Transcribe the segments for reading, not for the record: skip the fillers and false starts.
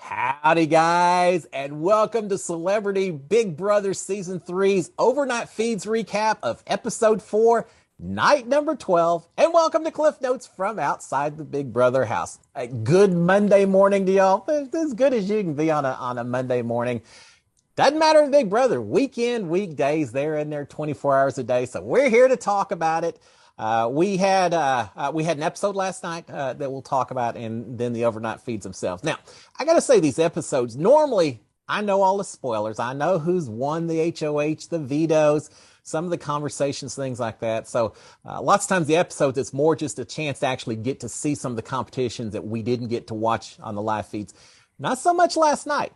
Howdy, guys, and welcome to Celebrity Big Brother Season Three's Overnight Feeds recap of Episode 4, Night number 12, and welcome to Cliff Notes from outside the Big Brother house. A good Monday morning to y'all. As good as you can be on a Monday morning. Doesn't matter, Big Brother, weekend, weekdays, they're in there 24 hours a day, so we're here to talk about it. We had an episode last night that we'll talk about, and then the overnight feeds themselves. Now, I gotta say, these episodes normally I know all the spoilers. I know who's won the HOH, the vetoes, some of the conversations, things like that. So lots of times the episodes, it's more just a chance to actually get to see some of the competitions that we didn't get to watch on the live feeds. Not so much last night.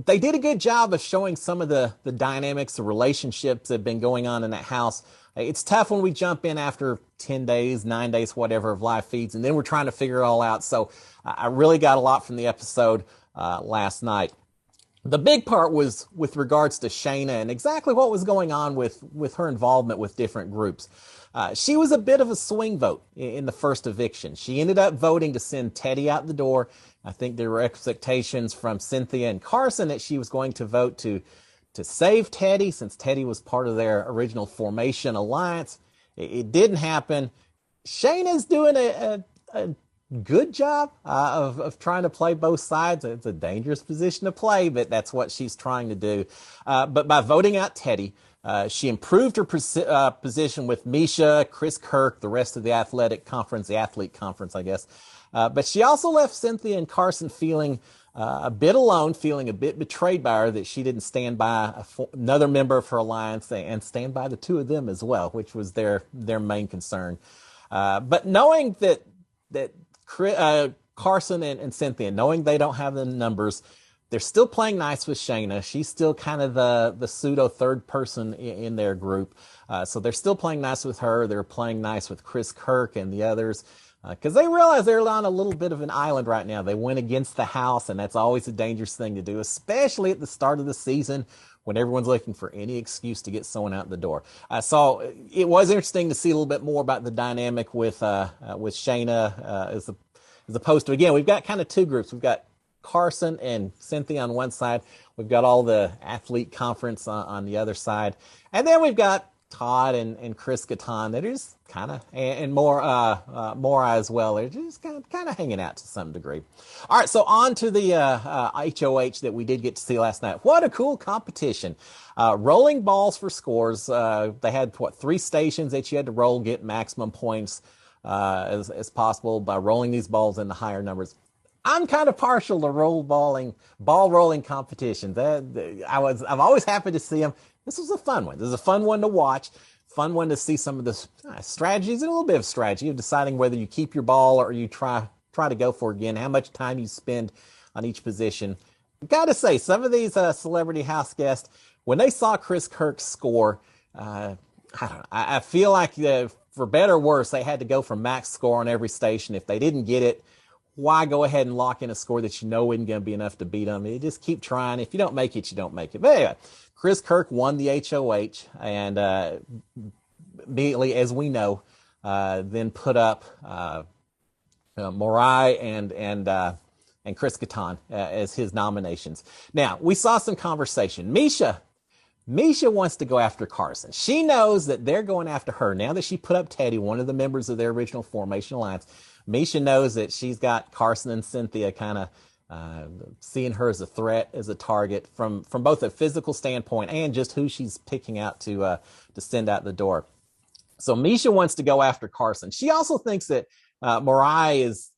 They did a good job of showing some of the dynamics, the relationships that have been going on in that house. It's tough when we jump in after 10 days, 9 days, whatever, of live feeds, and then we're trying to figure it all out. So I really got a lot from the episode last night. The big part was with regards to Shanna and exactly what was going on with her involvement with different groups. She was a bit of a swing vote in the first eviction. She ended up voting to send Teddy out the door. I think there were expectations from Cynthia and Carson that she was going to vote to save Teddy, since Teddy was part of their original formation alliance. It didn't happen. Shayna's doing a good job of trying to play both sides. It's a dangerous position to play, but that's what she's trying to do. But by voting out Teddy, she improved her position with Misha, Chris Kirk, the rest of the athlete conference, I guess. But she also left Cynthia and Carson feeling a bit alone, feeling a bit betrayed by her, that she didn't stand by another member of her alliance and stand by the two of them as well, which was their main concern. But knowing that Carson and Cynthia, knowing they don't have the numbers, they're still playing nice with Shayna. She's still kind of the pseudo third person in their group. So they're still playing nice with her. They're playing nice with Chris Kirk and the others, because they realize they're on a little bit of an island right now. They went against the house, and that's always a dangerous thing to do, especially at the start of the season when everyone's looking for any excuse to get someone out the door. So it was interesting to see a little bit more about the dynamic with Shayna as opposed to, again, we've got kind of two groups. We've got Carson and Cynthia on one side. We've got all the athlete conference on the other side. And then we've got Todd and Chris Kattan that are just kind of, and Mora as well. They're just kind of hanging out to some degree. All right, so on to the HOH that we did get to see last night. What a cool competition. Rolling balls for scores. They had, 3 stations that you had to roll, get maximum points as possible by rolling these balls into higher numbers. I'm kind of partial to ball rolling competitions. I'm always happy to see them. This was a fun one. This is a fun one to watch, fun one to see some of the strategies, and a little bit of strategy of deciding whether you keep your ball or you try to go for it again, how much time you spend on each position. Gotta say, some of these celebrity house guests, when they saw Chris Kirk score, I don't know, I feel like for better or worse, they had to go for max score on every station. If they didn't get it, why go ahead and lock in a score that you know isn't going to be enough to beat them? You just keep trying. If you don't make it, you don't make it. But anyway, Chris Kirk won the HOH, and immediately, as we know, then put up Morai and Chris Kattan as his nominations. Now, we saw some conversation. Misha wants to go after Carson. She knows that they're going after her. Now that she put up Teddy, one of the members of their original formation alliance, Misha knows that she's got Carson and Cynthia kind of seeing her as a threat, as a target from both a physical standpoint and just who she's picking out to send out the door. So Misha wants to go after Carson. She also thinks that Morai is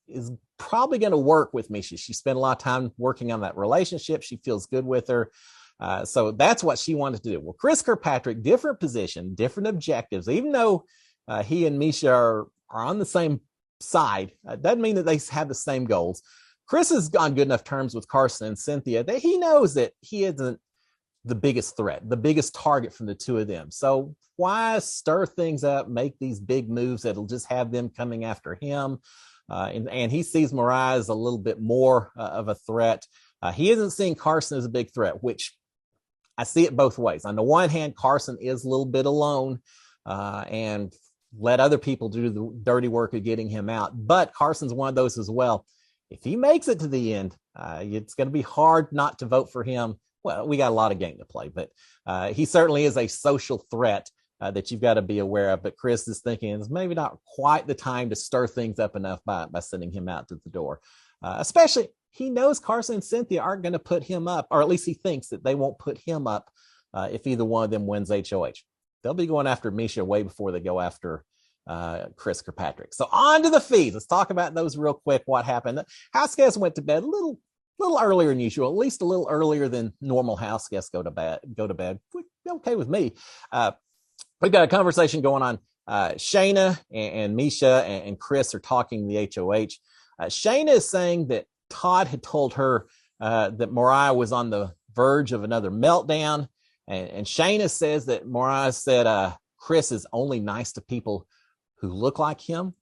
probably going to work with Misha. She spent a lot of time working on that relationship. She feels good with her. So that's what she wanted to do. Well, Chris Kirkpatrick, different position, different objectives. Even though he and Misha are on the same side, doesn't mean that they have the same goals. Chris has on good enough terms with Carson and Cynthia that he knows that he isn't the biggest threat, the biggest target from the two of them. So why stir things up, make these big moves that'll just have them coming after him? And he sees Morai as a little bit more of a threat. He isn't seeing Carson as a big threat, which I see it both ways. On the one hand, Carson is a little bit alone and let other people do the dirty work of getting him out. But Carson's one of those as well. If he makes it to the end, It's going to be hard not to vote for him. Well, we got a lot of game to play, but he certainly is a social threat that you've got to be aware of. But Chris is thinking it's maybe not quite the time to stir things up enough by sending him out to the door. Especially, he knows Carson and Cynthia aren't going to put him up, or at least he thinks that they won't put him up if either one of them wins HOH. They'll be going after Misha way before they go after Chris Kirkpatrick. So on to the feeds. Let's talk about those real quick. What happened? The house guests went to bed a little earlier than usual, at least a little earlier than normal house guests go to bed. Okay with me. We've got a conversation going on. Shanna and Misha and Chris are talking the HOH. Shanna is saying that Todd had told her that Mariah was on the verge of another meltdown. And Shanna says that Mariah said Chris is only nice to people who look like him.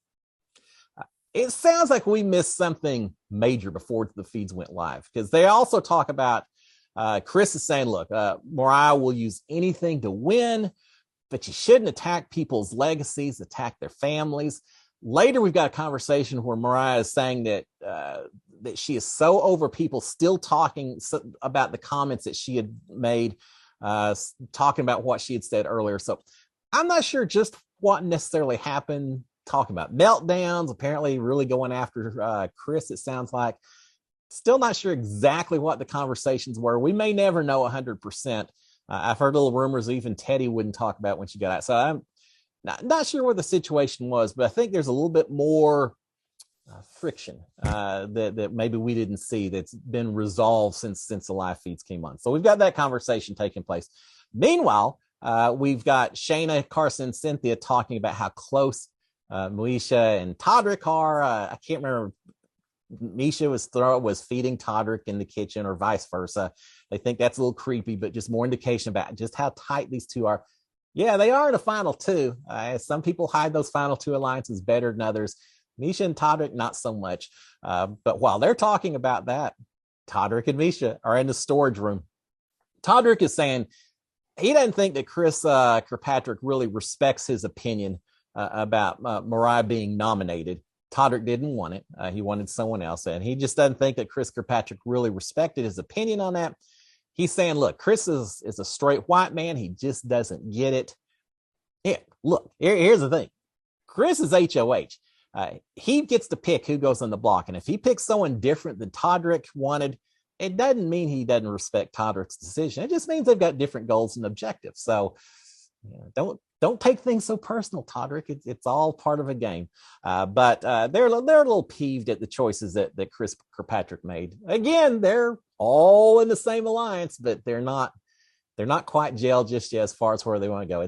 It sounds like we missed something major before the feeds went live, because they also talk about Chris is saying, look, Mariah will use anything to win, but you shouldn't attack people's legacies, attack their families. Later, we've got a conversation where Mariah is saying that that she is so over people still talking about the comments that she had made, talking about what she had said earlier. So I'm not sure just what necessarily happened, talking about meltdowns, apparently really going after Chris, it sounds like. Still not sure exactly what the conversations were. We may never know 100%. I've heard little rumors even Teddy wouldn't talk about when she got out. So I'm not sure what the situation was, but I think there's a little bit more friction that maybe we didn't see that's been resolved since the live feeds came on. So we've got that conversation taking place. Meanwhile, we've got Shayna, Carson, and Cynthia talking about how close Moesha and Todrick are. I can't remember. Misha was feeding Todrick in the kitchen or vice versa. They think that's a little creepy, but just more indication about just how tight these two are. Yeah, they are in the final two. Some people hide those final two alliances better than others. Misha and Todrick, not so much. But while they're talking about that, Todrick and Misha are in the storage room. Todrick is saying he doesn't think that Chris Kirkpatrick really respects his opinion about Mariah being nominated. Todrick didn't want it. He wanted someone else. And he just doesn't think that Chris Kirkpatrick really respected his opinion on that. He's saying, look, Chris is a straight white man. He just doesn't get it. Yeah, look, here's the thing. Chris is HOH. He gets to pick who goes on the block. And if he picks someone different than Todrick wanted, it doesn't mean he doesn't respect Todrick's decision. It just means they've got different goals and objectives. So don't take things so personal, Todrick. It's all part of a game. But they're a little peeved at the choices that Chris Kirkpatrick made. Again, they're all in the same alliance, but they're not quite gelled just yet as far as where they want to go.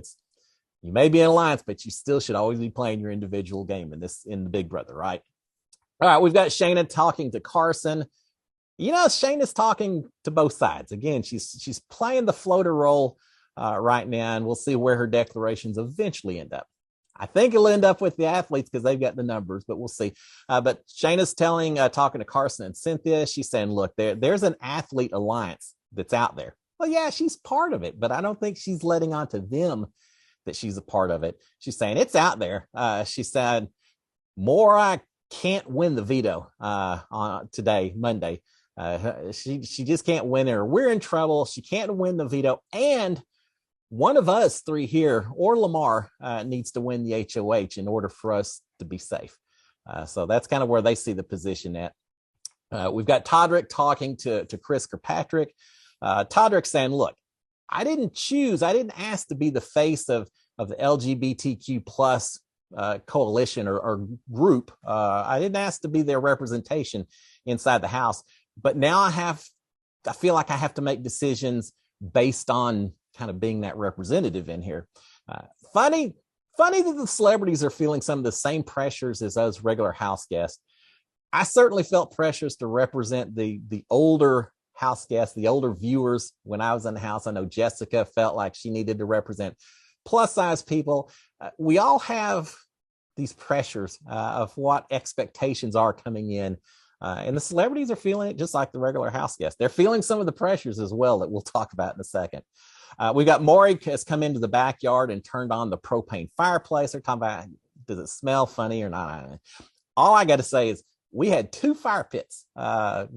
You may be in alliance, but you still should always be playing your individual game in the Big Brother, right? All right, we've got Shayna talking to Carson. Shayna's talking to both sides. Again, she's playing the floater role right now, and we'll see where her declarations eventually end up. I think it'll end up with the athletes because they've got the numbers, but we'll see. But Shayna's talking to Carson and Cynthia. She's saying, look, there's an athlete alliance that's out there. Well, yeah, she's part of it, but I don't think she's letting on to them that she's a part of it. She's saying it's out there. She said, Mariah can't win the veto on today, Monday. She just can't win it, or we're in trouble. She can't win the veto, and one of us three here, or Lamar, needs to win the HOH in order for us to be safe. So that's kind of where they see the position at. We've got Todrick talking to Chris Kirkpatrick. Todrick saying, look, I didn't ask to be the face of the LGBTQ plus coalition or group. I didn't ask to be their representation inside the house. But now I feel like I have to make decisions based on kind of being that representative in here. Funny that the celebrities are feeling some of the same pressures as us regular house guests. I certainly felt pressures to represent the older house guests, the older viewers when I was in the house. I know Jessica felt like she needed to represent plus size people. We all have these pressures of what expectations are coming in. And the celebrities are feeling it just like the regular house guests. They're feeling some of the pressures as well that we'll talk about in a second. We've got Maury has come into the backyard and turned on the propane fireplace. They're talking about, does it smell funny or not? All I got to say is we had two fire pits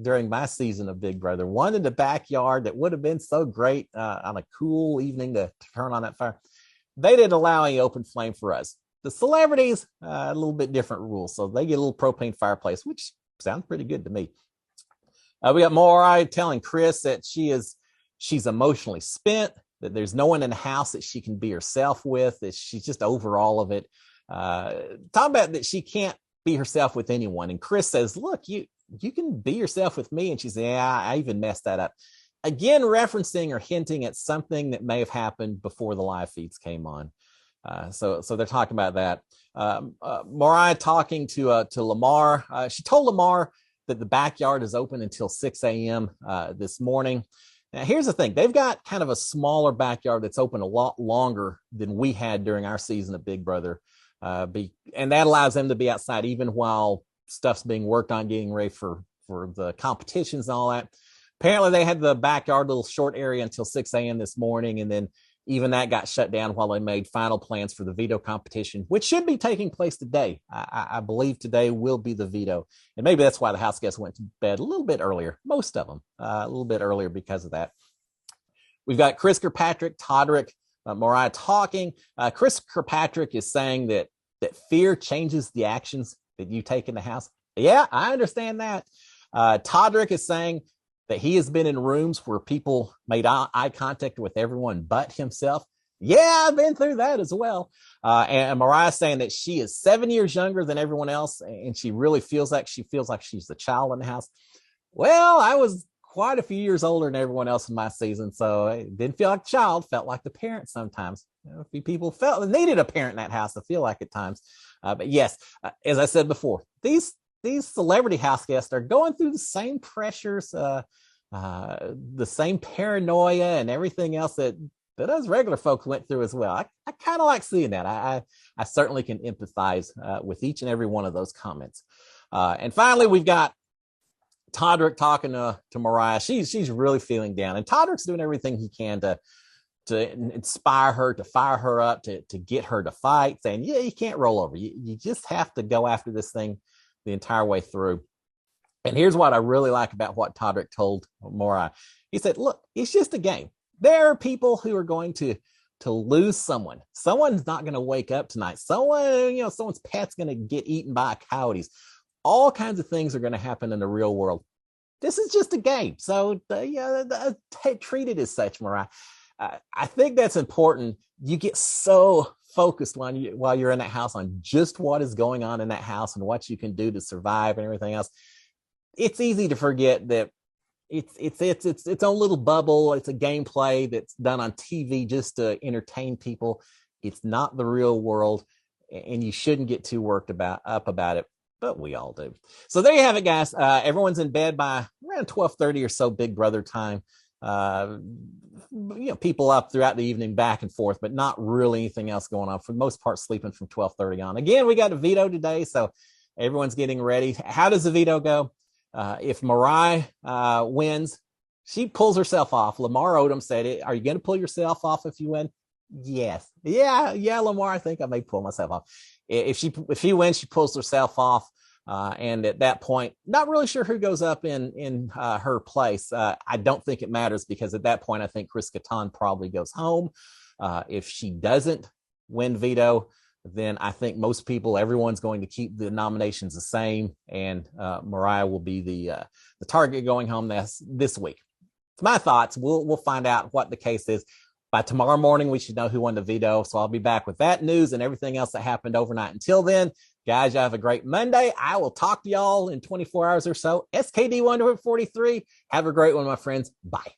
during my season of Big Brother. One in the backyard that would have been so great on a cool evening to turn on that fire. They didn't allow any open flame for us. The celebrities, a little bit different rules. So they get a little propane fireplace, which sounds pretty good to me. We got Mariah telling Chris that she's emotionally spent, that there's no one in the house that she can be herself with, that she's just over all of it. Talking about that she can't be herself with anyone. And Chris says, look, you can be yourself with me. And she says, yeah, I even messed that up. Again, referencing or hinting at something that may have happened before the live feeds came on. So they're talking about that. Mariah talking to Lamar. She told Lamar that the backyard is open until 6 a.m. This morning. Now, here's the thing. They've got kind of a smaller backyard that's open a lot longer than we had during our season of Big Brother. And that allows them to be outside even while stuff's being worked on, getting ready for the competitions and all that. Apparently, they had the backyard little short area until 6 a.m. this morning, and then even that got shut down while they made final plans for the veto competition, which should be taking place today. I believe today will be the veto. And maybe that's why the house guests went to bed a little bit earlier, most of them, a little bit earlier because of that. We've got Chris Kirkpatrick, Todrick, Mariah talking. Chris Kirkpatrick is saying that fear changes the actions that you take in the house. Yeah, I understand that. Todrick is saying that he has been in rooms where people made eye contact with everyone but himself. Yeah, I've been through that as well. And Mariah saying that she is 7 years younger than everyone else, and she really feels like she's the child in the house. Well, I was quite a few years older than everyone else in my season, so it didn't feel like a child, felt like the parent sometimes. A few people felt needed a parent in that house to feel like at times. But yes, as I said before, these celebrity house guests are going through the same pressures, the same paranoia and everything else that us regular folks went through as well. I kind of like seeing that. I certainly can empathize with each and every one of those comments. And finally, we've got Todrick talking to Mariah. She's really feeling down, and Todrick's doing everything he can to inspire her, to fire her up, to get her to fight, saying, yeah, you can't roll over. You just have to go after this thing the entire way through. And here's what I really like about what Todrick told Mariah. He said, look, it's just a game. There are people who are going to lose someone. Someone's not going to wake up tonight. Someone's pet's going to get eaten by coyotes. All kinds of things are going to happen in the real world. This is just a game. So treat it as such, Mariah. I think that's important. You get so focused while you're in that house on just what is going on in that house and what you can do to survive and everything else. It's easy to forget that it's its own little bubble. It's a gameplay that's done on TV just to entertain people. It's not the real world, and you shouldn't get too worked up about it. But we all do. So there you have it, guys. Everyone's in bed by around 12:30 or so, Big Brother time. People up throughout the evening back and forth, but not really anything else going on. For the most part, sleeping from 12:30 on. Again, we got a veto today, so everyone's getting ready. How does the veto go? If Mariah wins, she pulls herself off. Lamar Odom said, "Are you going to pull yourself off if you win?" Yes. Yeah, Lamar, I think I may pull myself off. If she wins, she pulls herself off. And at that point, not really sure who goes up in her place. I don't think it matters, because at that point, I think Chris Kattan probably goes home. If she doesn't win veto, then I think everyone's going to keep the nominations the same, and Mariah will be the target going home this week. It's my thoughts. We'll find out what the case is. By tomorrow morning, we should know who won the veto. So I'll be back with that news and everything else that happened overnight. Until then, guys, y'all have a great Monday. I will talk to y'all in 24 hours or so. SKD 143. Have a great one, my friends. Bye.